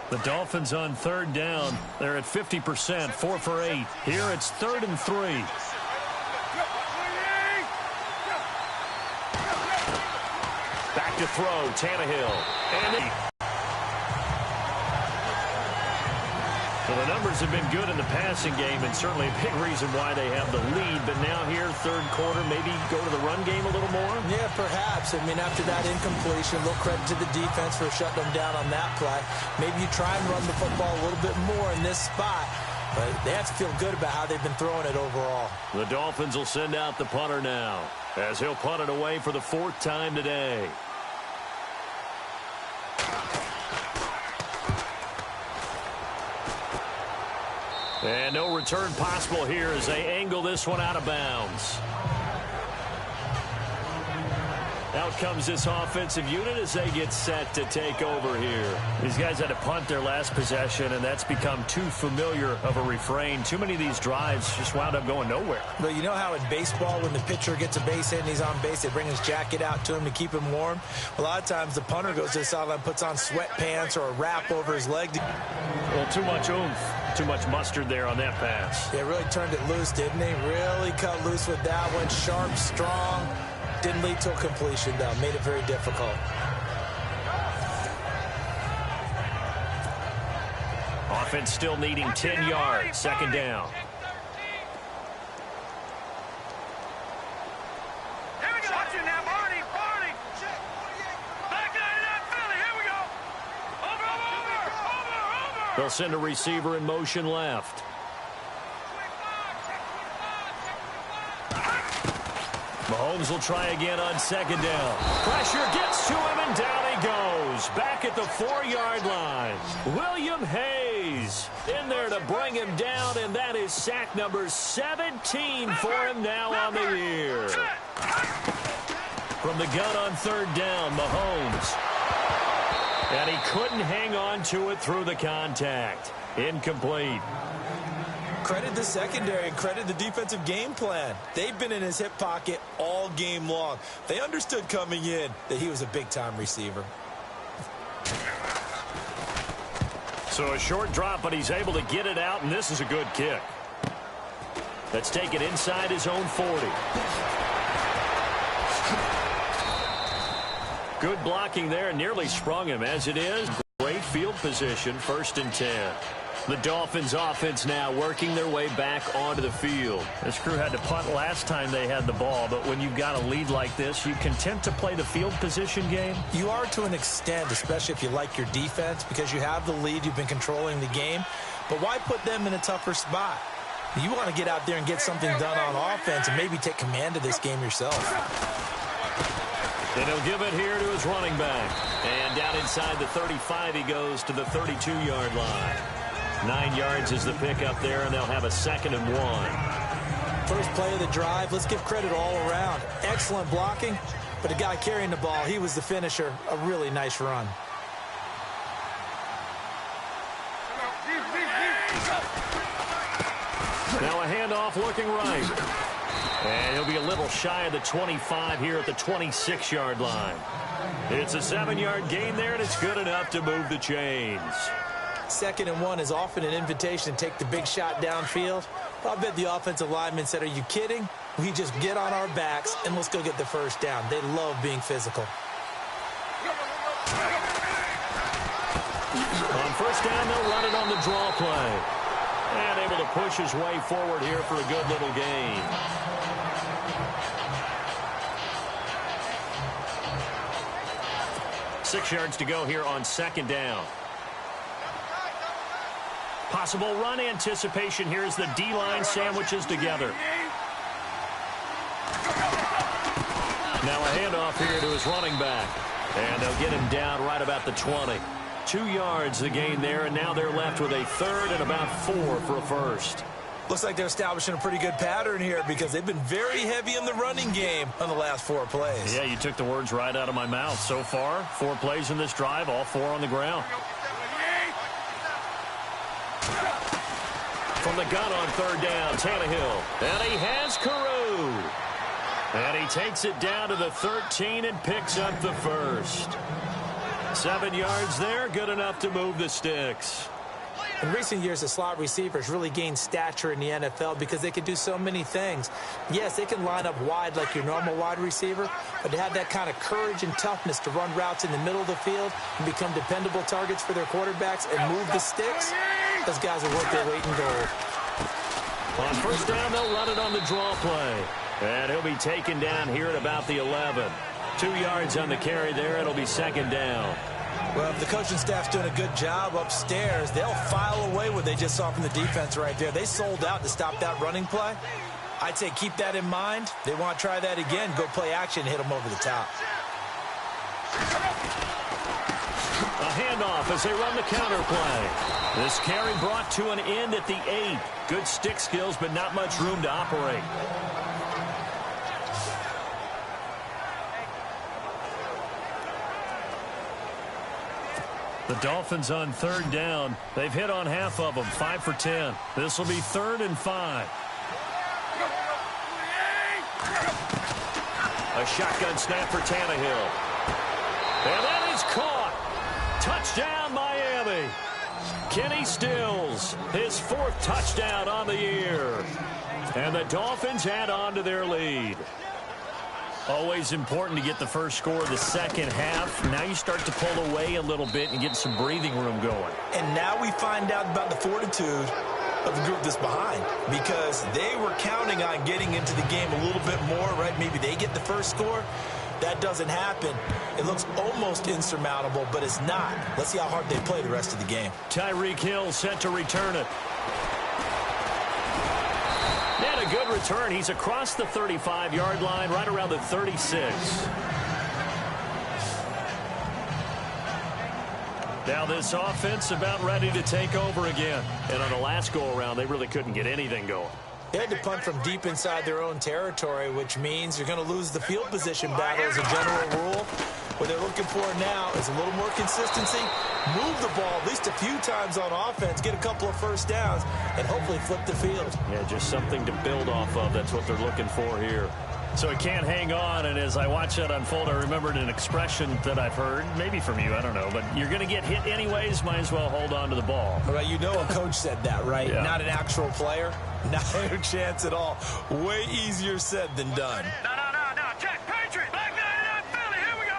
The Dolphins on third down. They're at 50%, 4 for 8. Here it's 3rd and 3. Back to throw, Tannehill. And well, the numbers have been good in the passing game, and certainly a big reason why they have the lead. But now here, third quarter, maybe go to the run game a little more? Yeah, perhaps. I mean, after that incompletion, a little credit to the defense for shutting them down on that play. Maybe you try and run the football a little bit more in this spot. But they have to feel good about how they've been throwing it overall. The Dolphins will send out the punter now, as he'll punt it away for the 4th time today. And no return possible here as they angle this one out of bounds. Out comes this offensive unit as they get set to take over here. These guys had to punt their last possession, and that's become too familiar of a refrain. Too many of these drives just wound up going nowhere. But you know how in baseball, when the pitcher gets a base hit and he's on base, they bring his jacket out to him to keep him warm? A lot of times the punter goes to the sideline, puts on sweatpants or a wrap over his leg. Well, too much oomph, too much mustard there on that pass. They really turned it loose, didn't they? Really cut loose with that one. Sharp, strong. Didn't lead to a completion, though. Made it very difficult. Offense still needing 10 yards. 2nd down. They'll send a receiver in motion left. Mahomes will try again on 2nd down. Pressure gets to him, and down he goes. Back at the 4-yard line. William Hayes in there to bring him down, and that is sack number 17 for him now on the year. From the gun on 3rd down, Mahomes. And he couldn't hang on to it through the contact. Incomplete. Credit the secondary and credit the defensive game plan. They've been in his hip pocket all game long. They understood coming in that he was a big-time receiver. So a short drop, but he's able to get it out, and this is a good kick. Let's take it inside his own 40. Good blocking there, and nearly sprung him. As it is, great field position, 1st and 10. The Dolphins offense now working their way back onto the field. This crew had to punt last time they had the ball, but when you've got a lead like this, you content to play the field position game? You are to an extent, especially if you like your defense, because you have the lead, you've been controlling the game. But why put them in a tougher spot? You want to get out there and get something done on offense and maybe take command of this game yourself. And he'll give it here to his running back. And down inside the 35, he goes to the 32-yard line. 9 yards is the pickup there, and they'll have a 2nd and 1. First play of the drive, let's give credit all around. Excellent blocking, but the guy carrying the ball, he was the finisher. A really nice run. Now a handoff looking right. And he'll be a little shy of the 25 here at the 26-yard line. It's a 7-yard gain there, and it's good enough to move the chains. 2nd and 1 is often an invitation to take the big shot downfield. I bet the offensive lineman said, are you kidding? We just get on our backs and let's go get the 1st down. They love being physical. On 1st down, they'll run it on the draw play. And able to push his way forward here for a good little gain. Six yards to go here on 2nd down. Possible run anticipation here as the D-line sandwiches together. Now a handoff here to his running back. And they'll get him down right about the 20. 2 yards the gain there, and now they're left with a 3rd and about 4 for a 1st. Looks like they're establishing a pretty good pattern here because they've been very heavy in the running game on the last 4 plays. Yeah, you took the words right out of my mouth. So far, 4 plays in this drive, all 4 on the ground. From the gun on 3rd down, Tannehill. And he has Carew. And he takes it down to the 13 and picks up the 1st. 7 yards there, good enough to move the sticks. In recent years, the slot receivers really gained stature in the NFL because they can do so many things. Yes, they can line up wide like your normal wide receiver, but they have that kind of courage and toughness to run routes in the middle of the field and become dependable targets for their quarterbacks and move the sticks. Those guys are worth their weight in gold. On first down, they'll run it on the draw play. And he'll be taken down here at about the 11. 2 yards on the carry there. It'll be second down. Well, if the coaching staff's doing a good job upstairs, they'll file away what they just saw from the defense right there. They sold out to stop that running play. I'd say keep that in mind. They want to try that again. Go play action and hit them over the top. A handoff as they run the counter play. This carry brought to an end at the 8. Good stick skills, but not much room to operate. The Dolphins on third down. They've hit on half of them, 5 for 10. This will be 3rd and 5. A shotgun snap for Tannehill. And that is caught. Touchdown, Miami. Kenny Stills, his 4th touchdown on the year. And the Dolphins add on to their lead. Always important to get the first score of the second half. Now you start to pull away a little bit and get some breathing room going. And now we find out about the fortitude of the group that's behind, because they were counting on getting into the game a little bit more, right? Maybe they get the first score. That doesn't happen. It looks almost insurmountable, but it's not. Let's see how hard they play the rest of the game. Tyreek Hill set to return it. And a good return. He's across the 35-yard line, right around the 36. Now this offense about ready to take over again. And on the last go-around, they really couldn't get anything going. They had to punt from deep inside their own territory, which means you're going to lose the field position battle as a general rule. What they're looking for now is a little more consistency, move the ball at least a few times on offense, get a couple of first downs, and hopefully flip the field. Yeah, just something to build off of. That's what they're looking for here. So he can't hang on, and as I watch that unfold, I remembered an expression that I've heard, maybe from you, I don't know, but you're going to get hit anyways, might as well hold on to the ball. All right, you know a coach said that, right? Yeah. Not an actual player. Not a chance at all. Way easier said than done. No. Check. Patriot. Black 99 Philly. Here we go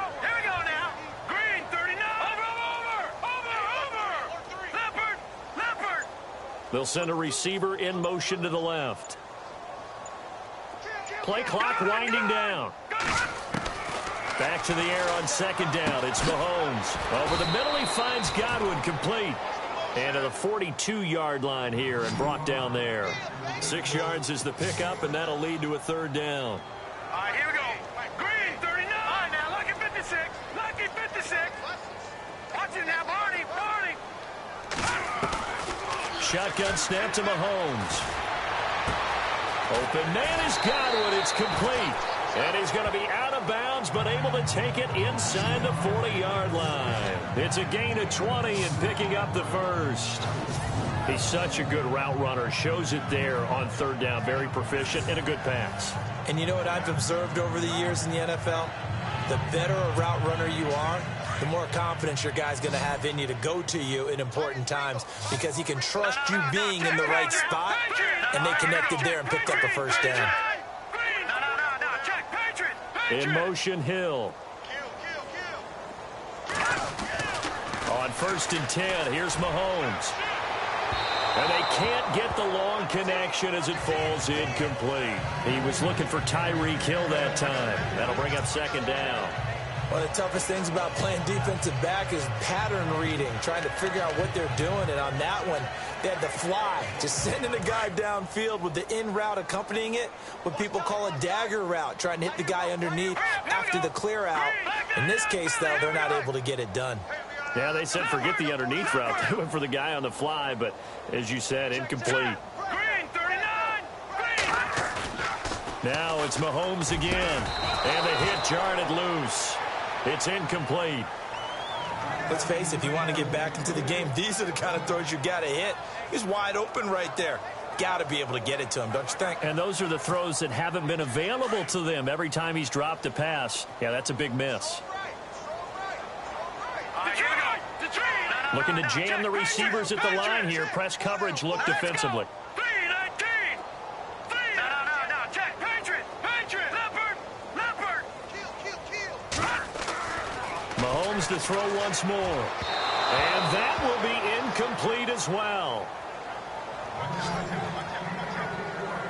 now. Green 39. Over. Leopard. They'll send a receiver in motion to the left. Play clock winding down. Back to the air on second down. It's Mahomes. Over the middle, he finds Godwin, complete. And to the 42-yard line here and brought down there. 6 yards is the pickup, and that'll lead to a third down. All right, here we go. Green 39. All right, now, lucky 56. Watch it now, Barney. Shotgun snap to Mahomes. Open man is Godwin. It's complete. And he's going to be out of bounds, but able to take it inside the 40-yard line. It's a gain of 20 and picking up the first. He's such a good route runner. Shows it there on third down. Very proficient and a good pass. And you know what I've observed over the years in the NFL? The better a route runner you are, the more confidence your guy's going to have in you to go to you in important times, because he can trust you being in the right spot, and they connected there and picked up a first down. In motion, Hill. On 1st and 10, here's Mahomes. And they can't get the long connection as it falls incomplete. He was looking for Tyreek Hill that time. That'll bring up second down. One of the toughest things about playing defensive back is pattern reading, trying to figure out what they're doing. And on that one, they had to fly, just sending a guy downfield with the in route accompanying it, what people call a dagger route, trying to hit the guy underneath after the clear out. In this case, though, they're not able to get it done. Yeah, they said forget the underneath route. They went for the guy on the fly, but as you said, incomplete. Green 39. Now it's Mahomes again. And the hit jarred it loose. It's incomplete. Let's face it, if you want to get back into the game, these are the kind of throws you got to hit. He's wide open right there. Got to be able to get it to him, don't you think? And those are the throws that haven't been available to them every time he's dropped a pass. Yeah, that's a big miss. Looking to jam the receivers at the line here. Press coverage look defensively. Mahomes to throw once more. And that will be incomplete as well.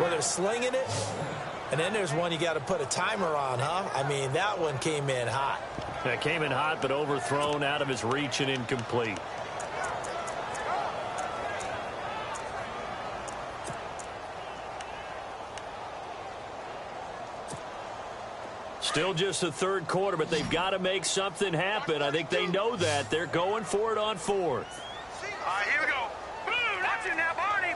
Well, they're slinging it. And then there's one you got to put a timer on, huh? I mean, that one came in hot. That came in hot, but overthrown, out of his reach, and incomplete. Still just the third quarter, but they've got to make something happen. I think they know that. They're going for it on fourth. All right, here we go. Watch it now, Barney.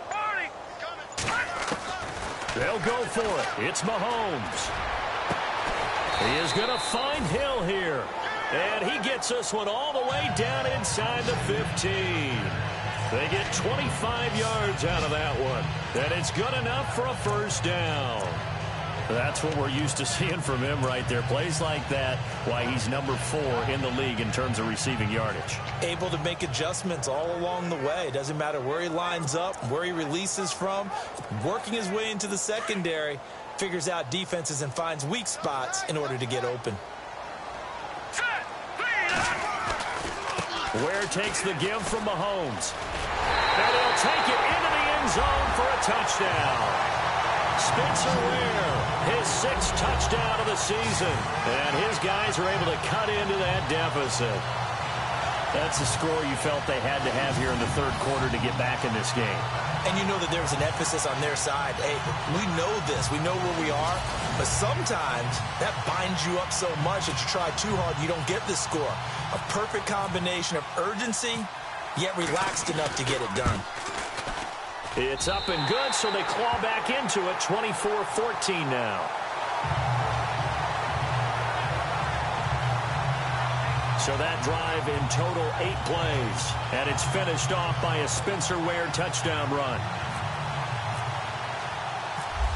They'll go for it. It's Mahomes. He is going to find Hill here. And he gets this one all the way down inside the 15. They get 25 yards out of that one. And it's good enough for a first down. That's what we're used to seeing from him right there. Plays like that, why he's number 4 in the league in terms of receiving yardage. Able to make adjustments all along the way. Doesn't matter where he lines up, where he releases from. Working his way into the secondary, figures out defenses and finds weak spots in order to get open. Ware takes the give from Mahomes. And he'll take it into the end zone for a touchdown. Spencer Ware, his 6th touchdown of the season. And his guys are able to cut into that deficit. That's the score you felt they had to have here in the third quarter to get back in this game. And you know that there's an emphasis on their side. Hey, we know this. We know where we are. But sometimes that binds you up so much that you try too hard, you don't get the score. A perfect combination of urgency, yet relaxed enough to get it done. It's up and good, so they claw back into it, 24-14 now. So that drive in total 8 plays, and it's finished off by a Spencer Ware touchdown run.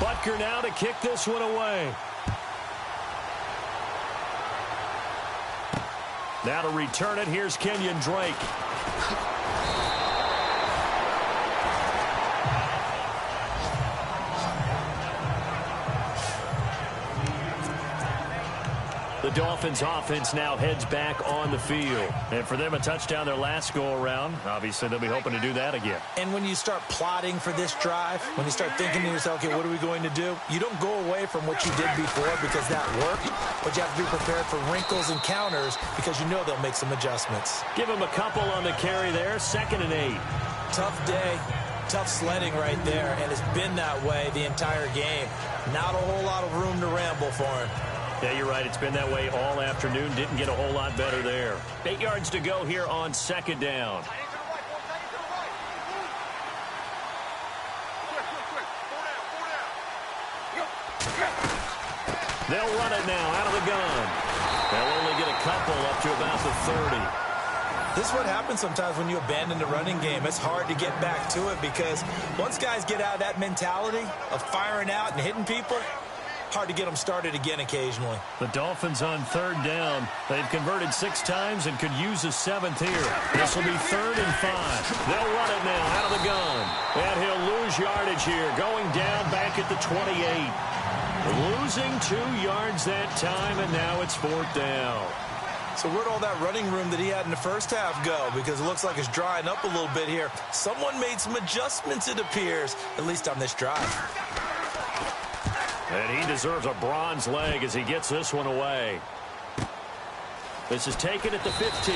Butker now to kick this one away. Now to return it, here's Kenyon Drake. The Dolphins offense now heads back on the field. And for them, a touchdown their last go-around. Obviously, they'll be hoping to do that again. And when you start plotting for this drive, when you start thinking to yourself, okay, what are we going to do? You don't go away from what you did before because that worked, but you have to be prepared for wrinkles and counters because you know they'll make some adjustments. Give them a couple on the carry there, 2nd and 8. Tough day, tough sledding right there, and it's been that way the entire game. Not a whole lot of room to ramble for him. Yeah, you're right. It's been that way all afternoon. Didn't get a whole lot better there. 8 yards to go here on 2nd down. They'll run it now out of the gun. They'll only get a couple up to about the 30. This is what happens sometimes when you abandon the running game. It's hard to get back to it because once guys get out of that mentality of firing out and hitting people, hard to get them started again occasionally. The Dolphins on 3rd down. They've converted 6 times and could use a 7th here. This will be 3rd and 5. They'll run it now out of the gun. And he'll lose yardage here, going down back at the 28. Losing 2 yards that time, and now it's 4th down. So where'd all that running room that he had in the first half go? Because it looks like it's drying up a little bit here. Someone made some adjustments, it appears, at least on this drive. And he deserves a bronze leg as he gets this one away. This is taken at the 15.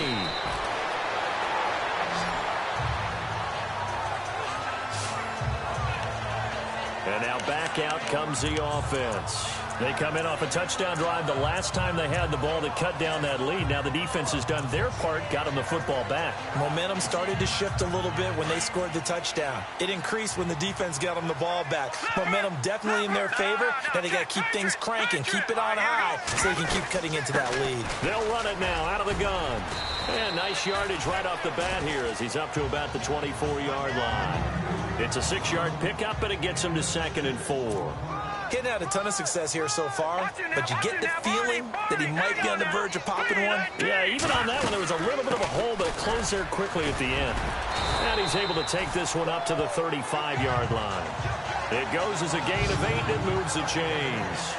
And now back out comes the offense. They come in off a touchdown drive the last time they had the ball to cut down that lead. Now the defense has done their part, got them the football back. Momentum started to shift a little bit when they scored the touchdown. It increased when the defense got them the ball back. Momentum definitely in their favor. Now they got to keep things cranking, keep it on high so they can keep cutting into that lead. They'll run it now out of the gun. And nice yardage right off the bat here as he's up to about the 24-yard line. It's a 6-yard pickup, and it gets him to 2nd and 4. Getting had a ton of success here so far, but you get the feeling that he might be on the verge of popping one. Yeah, even on that one, there was a little bit of a hole, but it closed there quickly at the end. And he's able to take this one up to the 35-yard line. It goes as a gain of 8, and it moves the chains.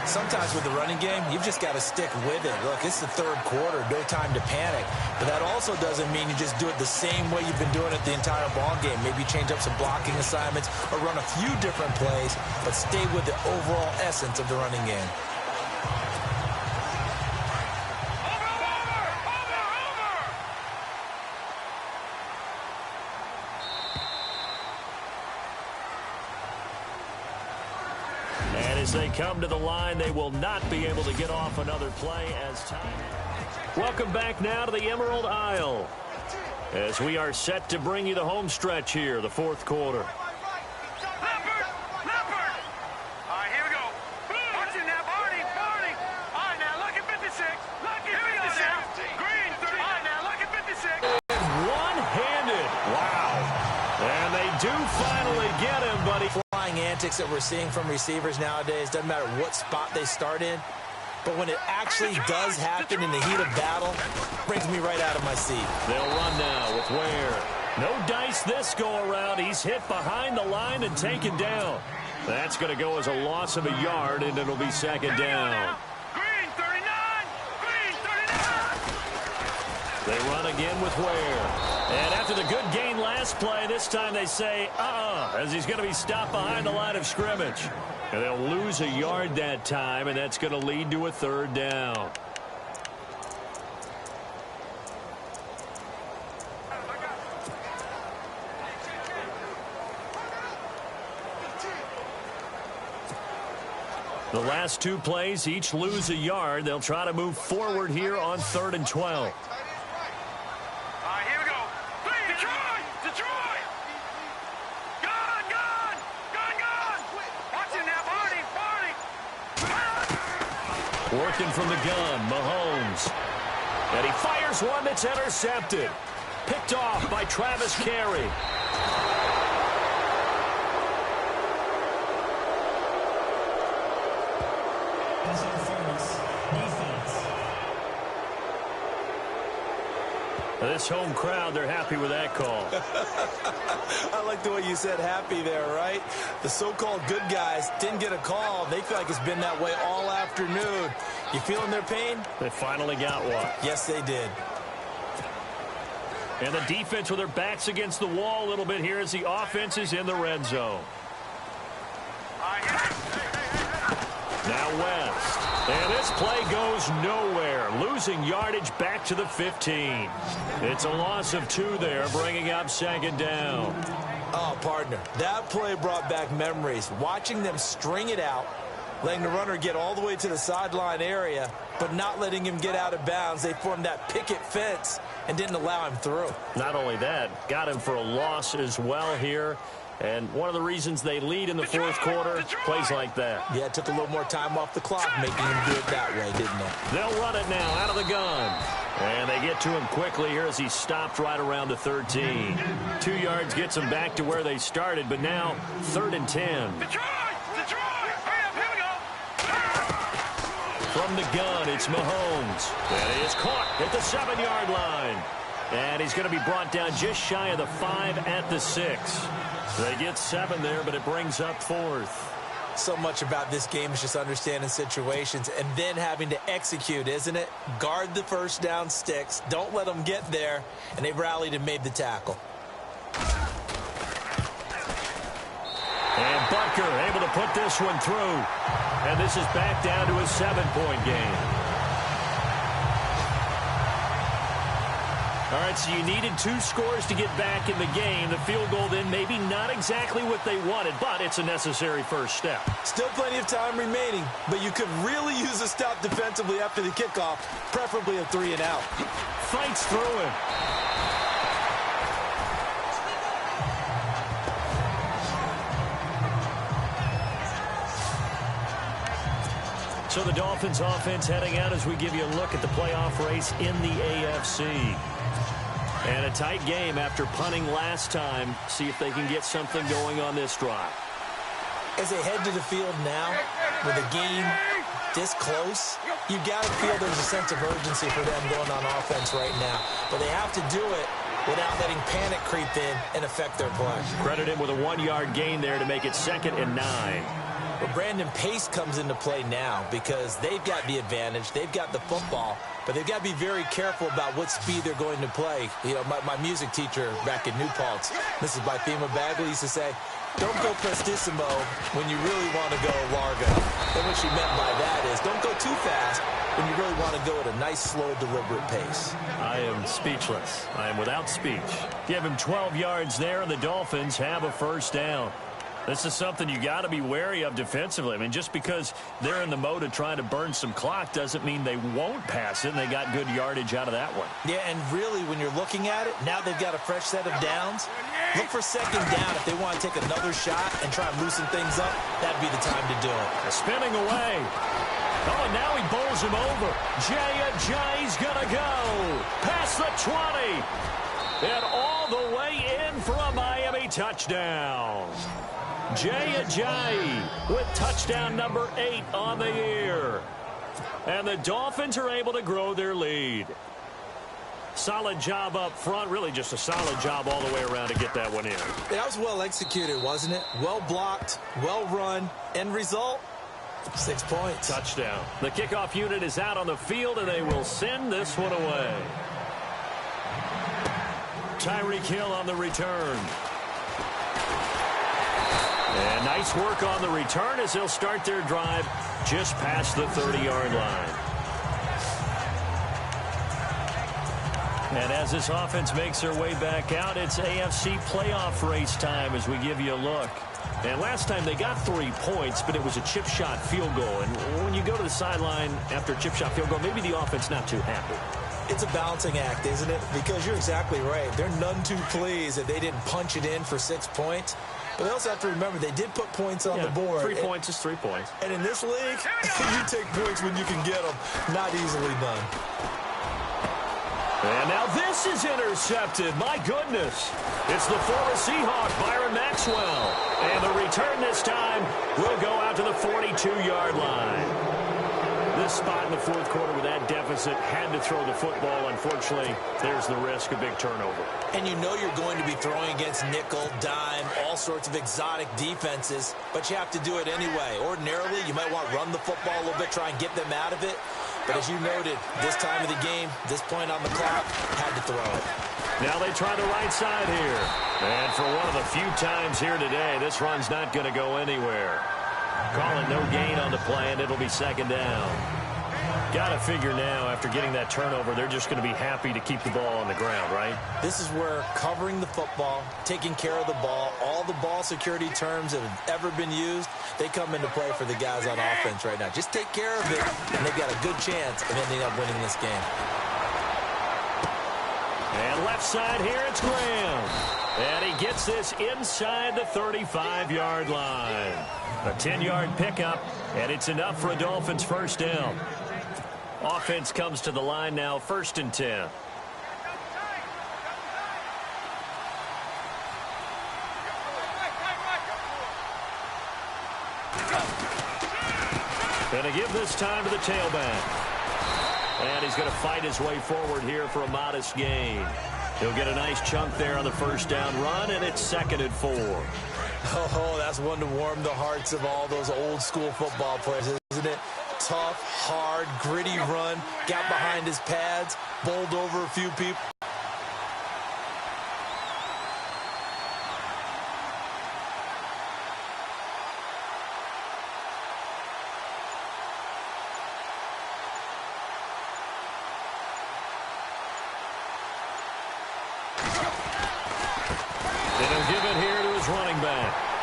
Sometimes with the running game, you've just got to stick with it. Look, it's the third quarter, no time to panic. But that also doesn't mean you just do it the same way you've been doing it the entire ball game. Maybe change up some blocking assignments or run a few different plays, but stay with the overall essence of the running game. As they come to the line, they will not be able to get off another play as time. Welcome back now to the Emerald Isle as we are set to bring you the home stretch here, the fourth quarter. Leopard! Leopard! All right, here we go. Watch it now, Barney! Barney! All right, now, look at 56. Look at 56. Green, 30. All right, now, look at 56. One-handed. Wow. And they do finally get him, buddy. Flying antics that we're seeing from receivers nowadays, doesn't matter what spot they start in, but when it actually does happen in the heat of battle, brings me right out of my seat. They'll run now with Ware. No dice this go-around. He's hit behind the line and taken down. That's going to go as a loss of a yard, and it'll be second down. Green, 39. Green, 39. They run again with Ware. And after the good gain last play, this time they say, as he's going to be stopped behind the line of scrimmage. And they'll lose a yard that time, and that's going to lead to a third down. The last two plays each lose a yard. They'll try to move forward here on 3rd and 12. Working from the gun, Mahomes. And he fires one that's intercepted. Picked off by Travis Carey. This home crowd, they're happy with that call. I like the way you said happy there, right? The so-called good guys didn't get a call. They feel like it's been that way all afternoon. You feeling their pain? They finally got one. Yes, they did. And the defense with their backs against the wall a little bit here as the offense is in the red zone. Now West. And this play goes nowhere. Losing yardage back to the 15. It's a loss of 2 there, bringing up second down. Oh, partner, that play brought back memories. Watching them string it out, letting the runner get all the way to the sideline area, but not letting him get out of bounds. They formed that picket fence and didn't allow him through. Not only that, got him for a loss as well here. And one of the reasons they lead in the fourth quarter, plays like that. Yeah, it took a little more time off the clock, making him do it that way, didn't it? They'll run it now out of the gun. And they get to him quickly here as he stopped right around the 13. 2 yards gets them back to where they started, but now 3rd and 10. Detroit! Detroit! Hurry up, here we go! From the gun, it's Mahomes. And he is caught at the 7-yard line. And he's going to be brought down just shy of the 5 at the 6. They get 7 there, but it brings up 4th. So much about this game is just understanding situations and then having to execute, isn't it? Guard the first down sticks. Don't let them get there. And they rallied and made the tackle. And Butker able to put this one through. And this is back down to a 7-point game. All right, so you needed 2 scores to get back in the game. The field goal then maybe not exactly what they wanted, but it's a necessary first step. Still plenty of time remaining, but you could really use a stop defensively after the kickoff, preferably a 3-and-out. Fights through him. So the Dolphins offense heading out as we give you a look at the playoff race in the AFC. And a tight game after punting last time. See if they can get something going on this drive. As they head to the field now, with the game this close, you've got to feel there's a sense of urgency for them going on offense right now. But they have to do it without letting panic creep in and affect their play. Credit him with a 1-yard gain there to make it 2nd and 9. But Brandon, pace comes into play now because they've got the advantage. They've got the football, but they've got to be very careful about what speed they're going to play. You know, my music teacher back in New Paltz, Mrs. Bythema Bagley, used to say, don't go prestissimo when you really want to go largo. And what she meant by that is don't go too fast when you really want to go at a nice, slow, deliberate pace. I am speechless. I am without speech. Give him 12 yards there, and the Dolphins have a first down. This is something you got to be wary of defensively. I mean, just because they're in the mode of trying to burn some clock doesn't mean they won't pass it, and they got good yardage out of that one. Yeah, and really, when you're looking at it, now they've got a fresh set of downs. Look for 2nd down if they want to take another shot and try and loosen things up. That'd be the time to do it. Spinning away. Oh, and now he bowls him over. Jay's going to go. Past the 20. And all the way in for a Miami touchdown. Jay with touchdown number 8 on the year. And the Dolphins are able to grow their lead. Solid job up front. Really just a solid job all the way around to get that one in. That was well executed, wasn't it? Well blocked, well run. End result, 6 points. Touchdown. The kickoff unit is out on the field, and they will send this one away. Tyreek Hill on the return. And nice work on the return as they'll start their drive just past the 30-yard line. And as this offense makes their way back out, it's AFC playoff race time as we give you a look. And last time they got 3 points, but it was a chip shot field goal. And when you go to the sideline after a chip shot field goal, maybe the offense not too happy. It's a balancing act, isn't it? Because you're exactly right. They're none too pleased that they didn't punch it in for 6 points. But they also have to remember they did put points on the board. 3 points is 3 points. And in this league, you take points when you can get them. Not easily done. And now this is intercepted. My goodness. It's the former Seahawk, Byron Maxwell. And the return this time will go out to the 42-yard line. This spot in the 4th quarter with that deficit had to throw the football. Unfortunately, there's the risk of big turnover. And you know you're going to be throwing against nickel, dime, all sorts of exotic defenses, but you have to do it anyway. Ordinarily, you might want to run the football a little bit, try and get them out of it. But as you noted, this time of the game, this point on the clock, had to throw it. Now they try the right side here. And for one of the few times here today, this run's not going to go anywhere. Call it no gain on the play, and it'll be 2nd down. Got to figure now, after getting that turnover, they're just going to be happy to keep the ball on the ground, right? This is where covering the football, taking care of the ball, all the ball security terms that have ever been used, they come into play for the guys on offense right now. Just take care of it, and they've got a good chance of ending up winning this game. And left side here, it's Graham. And he gets this inside the 35-yard line. A 10-yard pickup, and it's enough for a Dolphins first down. Offense comes to the line now, 1st and 10. Going to give this time to the tailback. And he's going to fight his way forward here for a modest gain. He'll get a nice chunk there on the first down run, and it's 2nd and 4. Oh, that's one to warm the hearts of all those old school football players, isn't it? Tough, hard, gritty run, got behind his pads, bowled over a few people.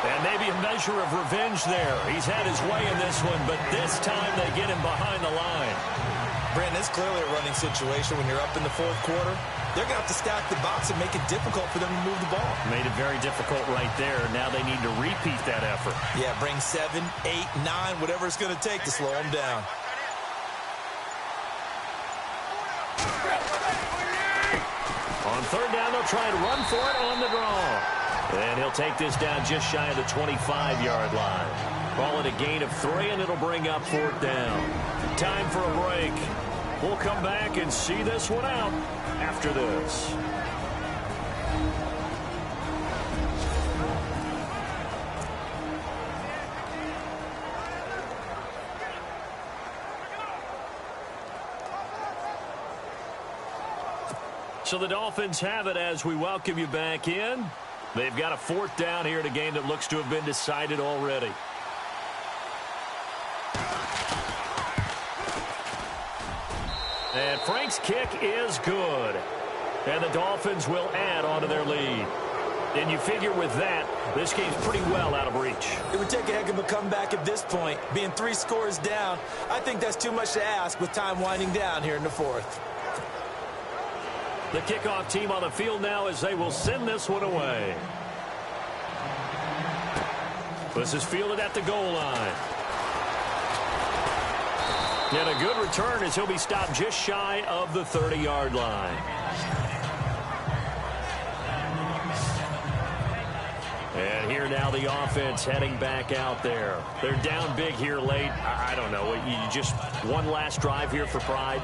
And maybe a measure of revenge there. He's had his way in this one, but this time they get him behind the line. Brandon, it's clearly a running situation when you're up in the 4th quarter. They're going to have to stack the box and make it difficult for them to move the ball. Made it very difficult right there. Now they need to repeat that effort. Yeah, bring 7, 8, 9, whatever it's going to take to slow them down. On 3rd down, they'll try and run for it on the draw. And he'll take this down just shy of the 25-yard line. Call it a gain of 3, and it'll bring up 4th down. Time for a break. We'll come back and see this one out after this. So the Dolphins have it as we welcome you back in. They've got a 4th down here in a game that looks to have been decided already. And Frank's kick is good. And the Dolphins will add on to their lead. And you figure with that, this game's pretty well out of reach. It would take a heck of a comeback at this point. Being 3 scores down, I think that's too much to ask with time winding down here in the 4th. The kickoff team on the field now as they will send this one away. This is fielded at the goal line. And a good return as he'll be stopped just shy of the 30-yard line. And here now the offense heading back out there. They're down big here late. I don't know. You just one last drive here for pride.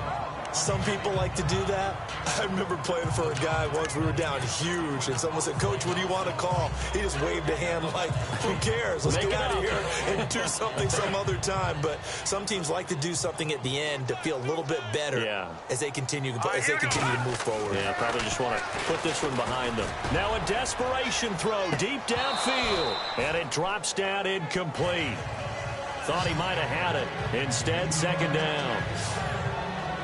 Some people like to do that. I remember playing for a guy once. We were down huge, and someone said, "Coach, what do you want to call?" He just waved a hand like, who cares? Let's get out of here and do something some other time. But some teams like to do something at the end to feel a little bit better as they continue to move forward. Yeah, probably just want to put this one behind them. Now a desperation throw deep downfield, and it drops down incomplete. Thought he might have had it. Instead, 2nd down.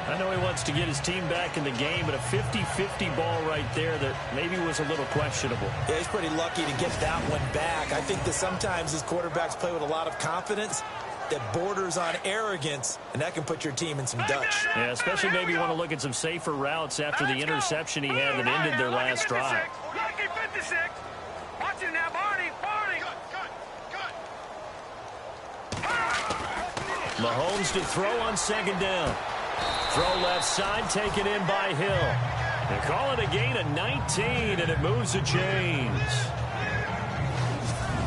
I know he wants to get his team back in the game, but a 50-50 ball right there that maybe was a little questionable. Yeah, he's pretty lucky to get that one back. I think that sometimes his quarterbacks play with a lot of confidence that borders on arrogance, and that can put your team in some Dutch. Yeah, especially maybe you want to look at some safer routes after the interception he had that ended their last drive. Lucky 56. Watch him now, Barney. Mahomes to throw on 2nd down. Throw left side, taken in by Hill. They call it a gain of 19, and it moves the chains.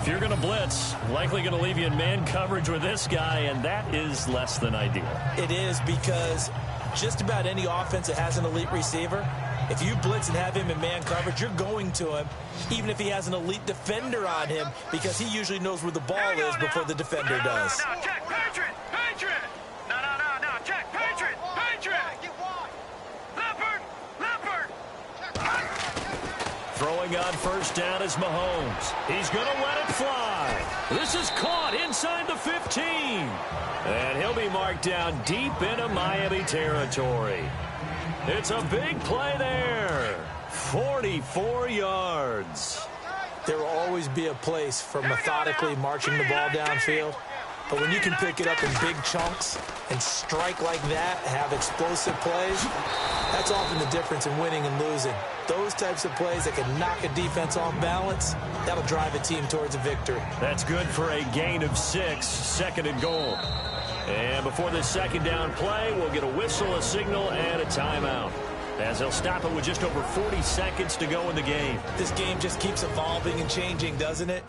If you're going to blitz, likely going to leave you in man coverage with this guy, and that is less than ideal. It is, because just about any offense that has an elite receiver, if you blitz and have him in man coverage, you're going to him, even if he has an elite defender on him, because he usually knows where the ball is before the defender does. Now, check, Patriot. No, check, Patriot. Leopard. Throwing on 1st down is Mahomes. He's going to let it fly. This is caught inside the 15. And he'll be marked down deep into Miami territory. It's a big play there. 44 yards. There will always be a place for methodically marching the ball downfield. But when you can pick it up in big chunks and strike like that, have explosive plays, that's often the difference in winning and losing. Those types of plays that can knock a defense off balance, that'll drive a team towards a victory. That's good for a gain of 6, 2nd and goal. And before this 2nd down play, we'll get a whistle, a signal, and a timeout, as they'll stop it with just over 40 seconds to go in the game. This game just keeps evolving and changing, doesn't it?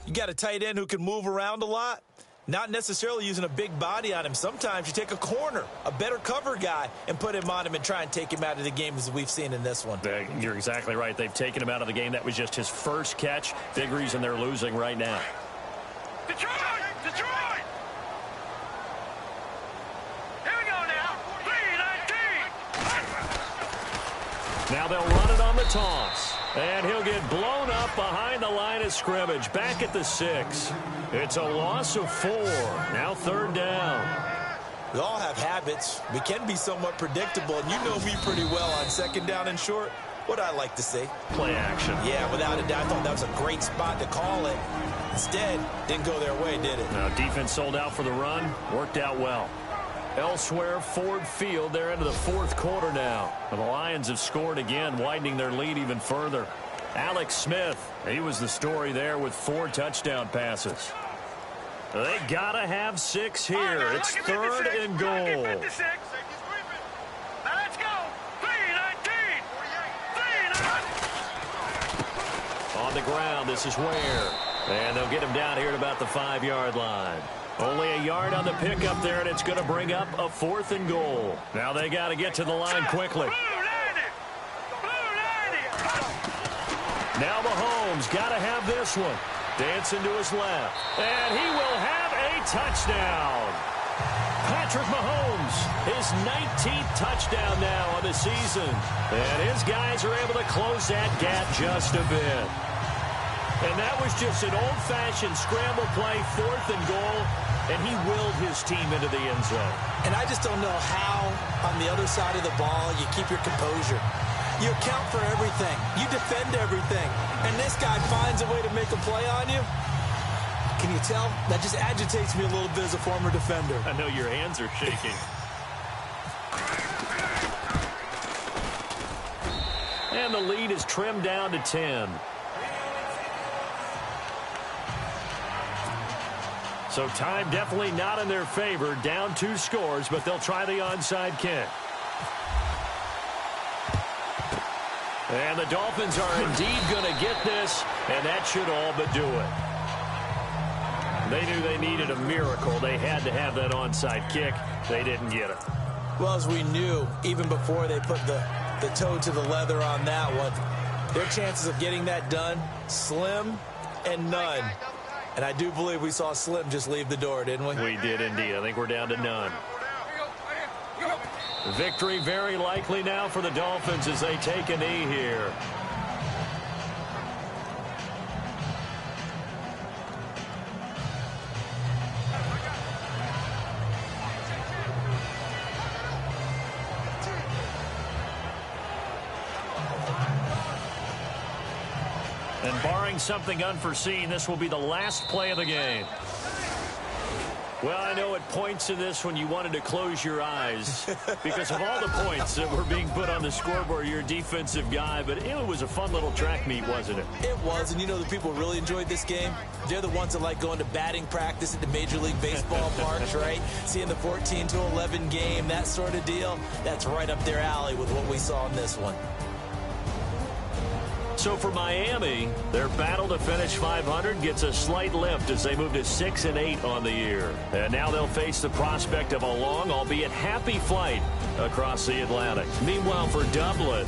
You got a tight end who can move around a lot. Not necessarily using a big body on him. Sometimes you take a corner, a better cover guy, and put him on him and try and take him out of the game, as we've seen in this one. You're exactly right. They've taken him out of the game. That was just his first catch. Big reason they're losing right now. Detroit! Here we go now. 3-19. Now they'll run it on the toss. And he'll get blown up behind the line of scrimmage. Back at the 6. It's a loss of 4. Now 3rd down. We all have habits. We can be somewhat predictable, and you know me pretty well on 2nd down and short. What I like to see. Play action. Yeah, without a doubt. I thought that was a great spot to call it. Instead, didn't go their way, did it? Now, defense sold out for the run. Worked out well. Elsewhere, Ford Field, they're into the 4th quarter now. The Lions have scored again, widening their lead even further. Alex Smith, he was the story there with 4 touchdown passes. They gotta have 6 here. It's 3rd and goal. Now let's go. 3-19. On on the ground. This is Ware. And they'll get him down here at about the 5-yard line. Only a yard on the pickup there, and it's going to bring up a 4th and goal. Now they got to get to the line quickly. Now Mahomes got to have this one. Dancing to his left. And he will have a touchdown. Patrick Mahomes, his 19th touchdown now on the season. And his guys are able to close that gap just a bit. And that was just an old-fashioned scramble play, 4th and goal, and he willed his team into the end zone. And I just don't know how, on the other side of the ball, you keep your composure. You account for everything. You defend everything. And this guy finds a way to make a play on you. Can you tell? That just agitates me a little bit as a former defender. I know your hands are shaking. And the lead is trimmed down to 10. So time definitely not in their favor. Down 2 scores, but they'll try the onside kick. And the Dolphins are indeed going to get this, and that should all but do it. They knew they needed a miracle. They had to have that onside kick. They didn't get it. Well, as we knew, even before they put the toe to the leather on that one, their chances of getting that done, slim and none. And I do believe we saw Slim just leave the door, didn't we? We did indeed. I think we're down to none. Victory very likely now for the Dolphins as they take a knee here. And barring something unforeseen, this will be the last play of the game. Well, I know at points in this when you wanted to close your eyes because of all the points that were being put on the scoreboard. You're a defensive guy, but it was a fun little track meet, wasn't it? It was, and you know the people really enjoyed this game? They're the ones that like going to batting practice at the Major League Baseball parks, right? Seeing the 14-11 game, that sort of deal. That's right up their alley with what we saw in this one. So for Miami, their battle to finish 500 gets a slight lift as they move to 6-8 on the year. And now they'll face the prospect of a long, albeit happy flight across the Atlantic. Meanwhile, for Dublin,